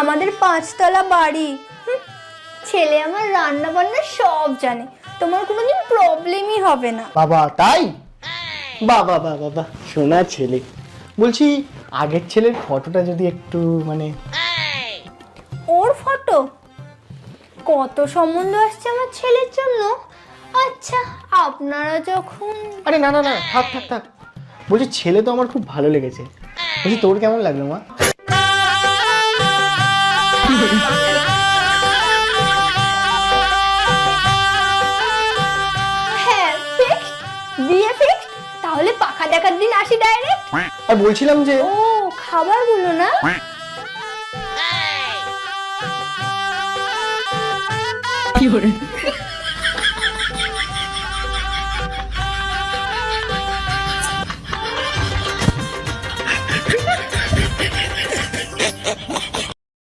আমাদের 5 তলা বাড়ি। ছেলে আমার রান্না বান্না সব জানে, তোমার কোনোদিন প্রবলেমই হবে না। বাবা তাই? বাবা বাবা বাবা সোনা ছেলে। বলছি আগের ছেলের ফটোটা যদি একটু মানে। ওর ফটো? কত সম্বন্ধ আসছে আমার ছেলের জন্য। আচ্ছা আপনারা যখন। আরে না না না, থাক থাক থাক। বলছি ছেলে তো আমার খুব ভালো লেগেছে। বলছি তোর কেমন লাগলো মা? হ্যাঁ ফিক্সড, বিয়ে ফিক্সড। তাহলে পাখা দেখার দিন আসি ডাইরেক্ট। আর বলছিলাম যে ও খাবারগুলো না। কি